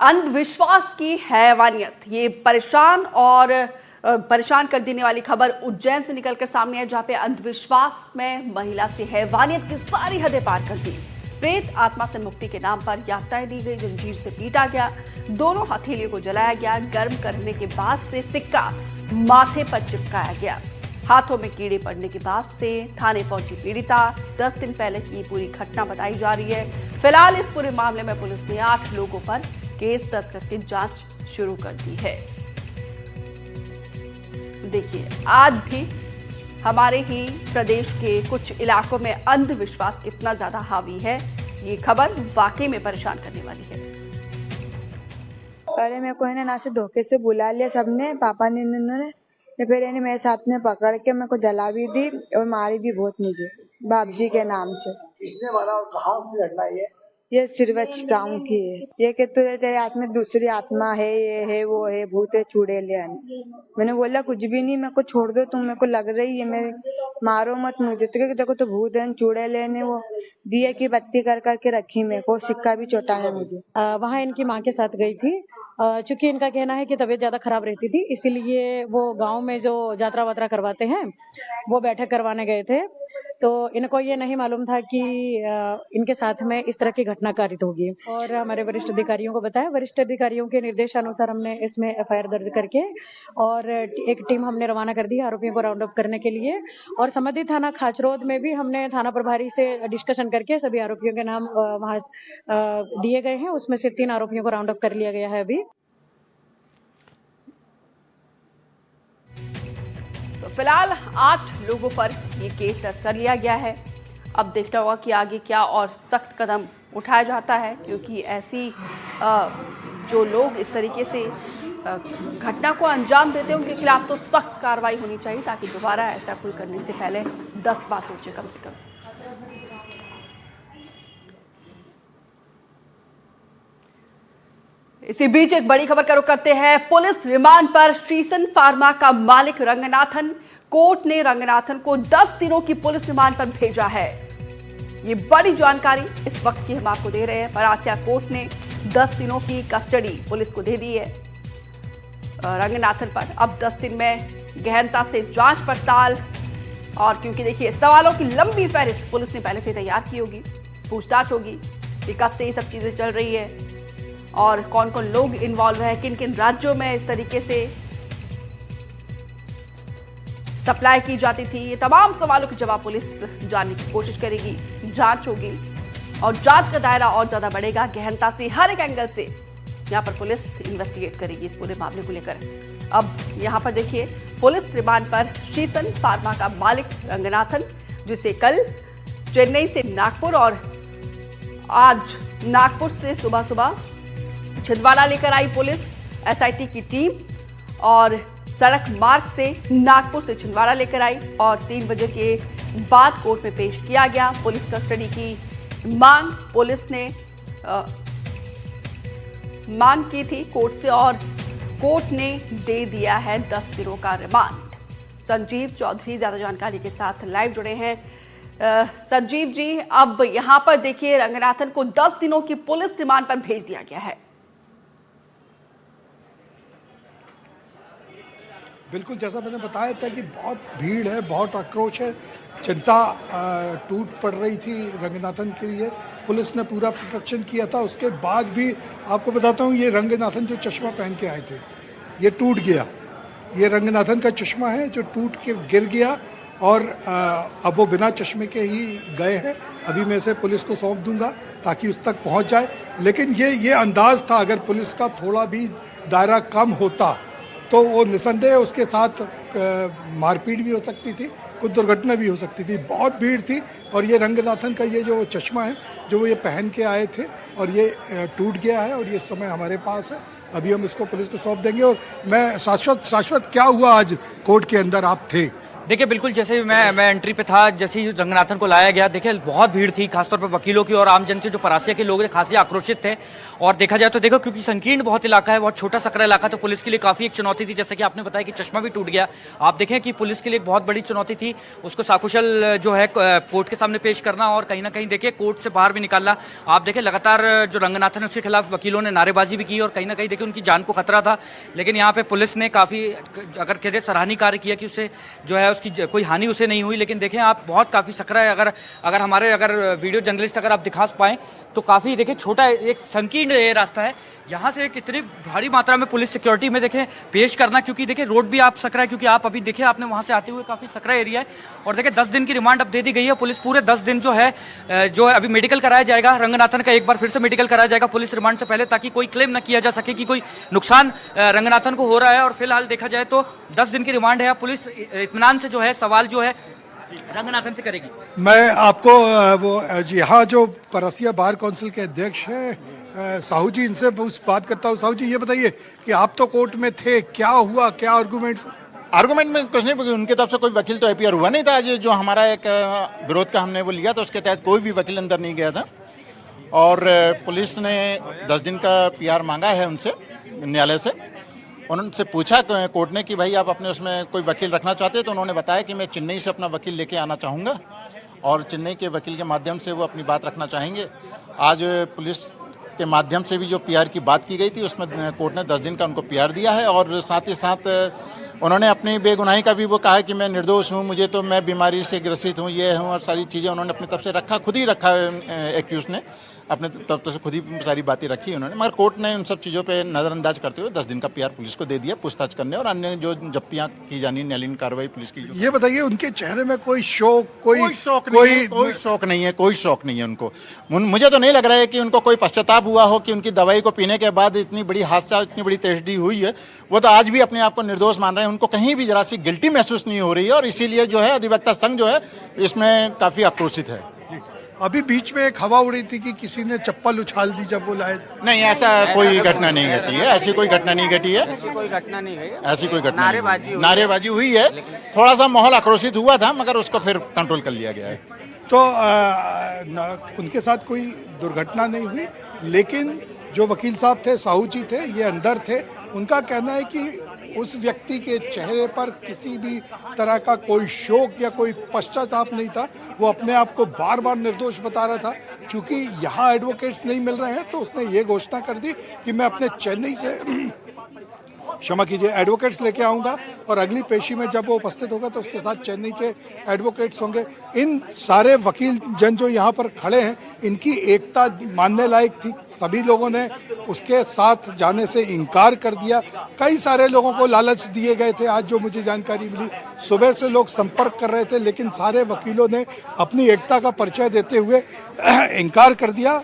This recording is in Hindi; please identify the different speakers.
Speaker 1: अंधविश्वास की हैवानियत, ये परेशान कर देने वाली खबर उज्जैन से निकलकर सामने है, जहां पे अंधविश्वास में महिला से हैवानियत की सारी हदें पार कर दी। प्रेत आत्मा से मुक्ति के नाम पर यात्राएं दी गई, जंजीर से पीटा गया, दोनों हथेलियों को जलाया गया, गर्म करने के बाद से सिक्का माथे पर चिपकाया गया, हाथों में कीड़े पड़ने के बाद से थाने पहुंची पीड़िता। 10 दिन पहले की पूरी घटना बताई जा रही है। फिलहाल इस पूरे मामले में पुलिस ने 8 लोगों पर केस दर्ज करके जांच शुरू कर दी है। देखिए, आज भी हमारे ही प्रदेश के कुछ इलाकों में अंधविश्वास कितना ज्यादा हावी है, ये खबर वाकई में परेशान करने वाली है।
Speaker 2: पहले मेरे को है ना से धोखे से बुला लिया सबने, पापा ने इन्होंने, फिर इन्हें मेरे साथ में पकड़ के मेरे को जला भी दी और मारी भी बहुत मुझे, बाबजी के नाम से।
Speaker 3: किसने मारा और कहाँ की घटना
Speaker 2: ये सिरवच गाँव की है। ये कि तेरे हाथ में दूसरी आत्मा है, ये है वो है, भूत है, चुड़ैल है। मैंने बोला कुछ भी नहीं, मेरे को छोड़ दो, तुम मेरे को लग रही है, मेरे मारो मत मुझे। तो देखो तो भूत है, चुड़ैल है ने वो दिए की बत्ती कर करके रखी मेरे को, सिक्का भी चोटाया मुझे।
Speaker 4: वहाँ इनकी माँ के साथ गई थी, चूंकि इनका कहना है कि तबीयत ज्यादा खराब रहती थी, इसीलिए वो गांव में जो यात्रा वात्रा करवाते हैं वो बैठक करवाने गए थे। तो इनको ये नहीं मालूम था कि इनके साथ में इस तरह की घटना कारित होगी, और हमारे वरिष्ठ अधिकारियों को बताया। वरिष्ठ अधिकारियों के निर्देशानुसार हमने इसमें एफआईआर दर्ज करके और एक टीम हमने रवाना कर दी आरोपियों को राउंड अप करने के लिए। और संबंधित थाना खाचरोद में भी हमने थाना प्रभारी से डिस्कशन करके सभी आरोपियों के नाम वहां दिए गए हैं। उसमें से 3 आरोपियों को राउंड अप कर लिया गया है अभी।
Speaker 1: तो फिलहाल 8 लोगों पर ये केस दर्ज कर लिया गया है। अब देखना होगा कि आगे क्या और सख्त कदम उठाया जाता है, क्योंकि ऐसी जो लोग इस तरीके से घटना को अंजाम देते हैं उनके खिलाफ तो सख्त कार्रवाई होनी चाहिए, ताकि दोबारा ऐसा कोई करने से पहले 10 बार सोचे कम से कम। इसी बीच एक बड़ी खबर का रुख करते हैं। पुलिस रिमांड पर श्रीसन फार्मा का मालिक रंगनाथन, कोर्ट ने रंगनाथन को 10 दिनों की पुलिस रिमांड पर भेजा है। ये बड़ी जानकारी इस वक्त की हम आपको दे रहे हैं। परासिया कोर्ट ने 10 दिनों की कस्टडी पुलिस को दे दी है रंगनाथन पर। अब 10 दिन में गहनता से जांच पड़ताल, और क्योंकि देखिए सवालों की लंबी फहरिस्त पुलिस ने पहले से तैयार की होगी, पूछताछ होगी कि कब से ये सब चीजें चल रही है और कौन कौन लोग इन्वॉल्व है, किन किन राज्यों में इस तरीके से सप्लाई की जाती थी। ये तमाम सवालों के जवाब पुलिस जानने की कोशिश करेगी, जांच होगी और जांच का दायरा और ज्यादा बढ़ेगा। गहनता से हर एक एंगल से यहां पर पुलिस इन्वेस्टिगेट करेगी इस पूरे मामले को लेकर। अब यहां पर देखिए, पुलिस रिमांड पर श्रीसन फार्मा का मालिक रंगनाथन, जिसे कल चेन्नई से नागपुर और आज नागपुर से सुबह सुबह छिंदवाड़ा लेकर आई पुलिस, एसआईटी की टीम, और सड़क मार्ग से नागपुर से छिंदवाड़ा लेकर आई और 3 बजे के बाद कोर्ट में पेश किया गया। पुलिस कस्टडी की मांग पुलिस ने मांग की थी कोर्ट से, और कोर्ट ने दे दिया है 10 दिनों का रिमांड। संजीव चौधरी ज्यादा जानकारी के साथ लाइव जुड़े हैं। संजीव जी, अब यहां पर देखिए रंगनाथन को 10 दिनों की पुलिस रिमांड पर भेज दिया गया है।
Speaker 3: बिल्कुल, जैसा मैंने बताया था कि बहुत भीड़ है, बहुत आक्रोश है, जनता टूट पड़ रही थी रंगनाथन के लिए। पुलिस ने पूरा प्रोटेक्शन किया था। उसके बाद भी आपको बताता हूँ, ये रंगनाथन जो चश्मा पहन के आए थे, ये टूट गया। ये रंगनाथन का चश्मा है जो टूट के गिर गया, और अब वो बिना चश्मे के ही गए हैं। अभी मैं इसे पुलिस को सौंप दूंगा ताकि उस तक पहुँच जाए। लेकिन ये अंदाज़ था, अगर पुलिस का थोड़ा भी दायरा कम होता तो वो निसंदेह उसके साथ मारपीट भी हो सकती थी, कुछ दुर्घटना भी हो सकती थी। बहुत भीड़ थी, और ये रंगनाथन का ये जो चश्मा है जो वो ये पहन के आए थे, और ये टूट गया है, और ये समय हमारे पास है। अभी हम इसको पुलिस को सौंप देंगे। और मैं शाश्वत क्या हुआ आज कोर्ट के अंदर आप थे,
Speaker 5: देखिए बिल्कुल जैसे मैं एंट्री पे था, जैसे ही रंगनाथन को लाया गया, देखिए बहुत भीड़ थी, खासतौर पर वकीलों की और आमजन से, जो परासिया के लोग थे खासे आक्रोशित थे। और देखा जाए तो देखो, क्योंकि संकीर्ण बहुत इलाका है, बहुत छोटा सकरा इलाका, तो पुलिस के लिए काफी एक चुनौती थी। जैसे कि आपने बताया कि चश्मा भी टूट गया, आप देखें कि पुलिस के लिए एक बहुत बड़ी चुनौती थी उसको साकुशल जो है कोर्ट के सामने पेश करना, और कहीं ना कहीं देखिए कोर्ट से बाहर भी निकालना। आप देखें लगातार जो रंगनाथन है उसके खिलाफ वकीलों ने नारेबाजी भी की, और कहीं ना कहीं देखिए उनकी जान को खतरा था। लेकिन यहाँ पे पुलिस ने काफी, अगर कहते सराहनीय कार्य किया कि उससे जो है उसकी कोई हानि उसे नहीं हुई। लेकिन देखें आप, बहुत काफी सकरा है। अगर वीडियो जर्नलिस्ट अगर आप दिखा पाएं तो काफी देखिए छोटा एक संकीर्ण ये रास्ता है। यहाँ से कितनी भारी मात्रा में पुलिस सिक्योरिटी में देखें पेश करना, क्योंकि देखिए रोड भी आप सकरा है, क्योंकि आप अभी देखिए आपने वहां से आते हुए काफी सकरा एरिया है। और देखिए 10 दिन की रिमांड अब दे दी गई है। पुलिस पूरे 10 दिन जो है अभी मेडिकल कराया जाएगा रंगनाथन का, एक बार फिर से मेडिकल कराया जाएगा पुलिस रिमांड से पहले, ताकि कोई क्लेम न किया जा सके कि कोई नुकसान रंगनाथन को हो रहा है। और फिलहाल देखा जाए तो 10 दिन की रिमांड है। पुलिस इत्मीनान से जो है सवाल जो है रंगनाथन से करेगी।
Speaker 3: मैं आपको यहाँ जो परासिया बार काउंसिल के अध्यक्ष हैं साहू जी, इनसे बात करता हूँ। साहू जी ये बताइए कि आप तो कोर्ट में थे, क्या हुआ, क्या
Speaker 6: आर्गूमेंट में कुछ नहीं, उनकी तरफ से कोई वकील तो अपीयर हुआ नहीं था। आज जो हमारा एक विरोध का हमने वो लिया था, उसके तहत कोई भी वकील अंदर नहीं गया था। और पुलिस ने 10 दिन का PR मांगा है उनसे, न्यायालय से। उनसे पूछा कोर्ट ने कि भाई आप अपने उसमें कोई वकील रखना चाहते हैं, तो उन्होंने बताया कि मैं चेन्नई से अपना वकील लेके आना चाहूँगा, और चेन्नई के वकील के माध्यम से वो अपनी बात रखना चाहेंगे। आज पुलिस के माध्यम से भी जो PR की बात की गई थी, उसमें कोर्ट ने 10 दिन का उनको PR दिया है। और साथ ही साथ उन्होंने अपनी बेगुनाही का भी वो कहा है कि मैं निर्दोष हूँ, मुझे तो मैं बीमारी से ग्रसित हूँ, ये हूँ, और सारी चीज़ें उन्होंने अपनी तरफ से रखा, खुद ही रखा एक्यूज ने अपने तरफ से खुद ही सारी बातें रखी उन्होंने। मगर कोर्ट ने उन सब चीज़ों पे नज़रअंदाज करते हुए 10 दिन का PR पुलिस को दे दिया पूछताछ करने और अन्य जो जब्तियां की जानी न्यायालयीन कार्रवाई पुलिस की।
Speaker 3: ये बताइए उनके चेहरे में कोई शौक,
Speaker 6: कोई शौक नहीं है, कोई शौक नहीं है उनको। मुझे तो नहीं लग रहा है कि उनको कोई पश्चाताप हुआ हो कि उनकी दवाई को पीने के बाद इतनी बड़ी हादसा, इतनी बड़ी ट्रेजेडी हुई है। वो तो आज भी अपने आप को निर्दोष मान रहे हैं, उनको कहीं भी जरा सी गिल्टी महसूस नहीं हो रही है। और इसीलिए जो है अधिवक्ता संघ जो है इसमें काफी आक्रोशित है।
Speaker 3: अभी बीच में एक हवा उड़ी थी कि किसी ने चप्पल उछाल दी जब वो लाए थे।
Speaker 6: नहीं, ऐसा कोई घटना नहीं घटी है, ऐसी कोई घटना नहीं घटी है, ऐसी कोई घटना नारेबाजी हुई है। थोड़ा सा माहौल आक्रोशित हुआ था, मगर उसको फिर कंट्रोल कर लिया गया है।
Speaker 3: तो उनके साथ कोई दुर्घटना नहीं हुई, लेकिन जो वकील साहब थे, साहू जी थे, ये अंदर थे। उनका कहना है कि उस व्यक्ति के चेहरे पर किसी भी तरह का कोई शोक या कोई पश्चाताप नहीं था। वो अपने आप को बार बार निर्दोष बता रहा था। चूंकि यहाँ एडवोकेट्स नहीं मिल रहे हैं, तो उसने ये घोषणा कर दी कि मैं अपने चेन्नई से क्षमा कीजिए एडवोकेट्स लेके आऊंगा, और अगली पेशी में जब वो उपस्थित होगा तो उसके साथ चेन्नई के एडवोकेट्स होंगे। इन सारे वकील जन जो यहाँ पर खड़े हैं, इनकी एकता मानने लायक थी। सभी लोगों ने उसके साथ जाने से इनकार कर दिया। कई सारे लोगों को लालच दिए गए थे। आज जो मुझे जानकारी मिली, सुबह से लोग संपर्क कर रहे थे, लेकिन सारे वकीलों ने अपनी एकता का परिचय देते हुए इनकार कर दिया।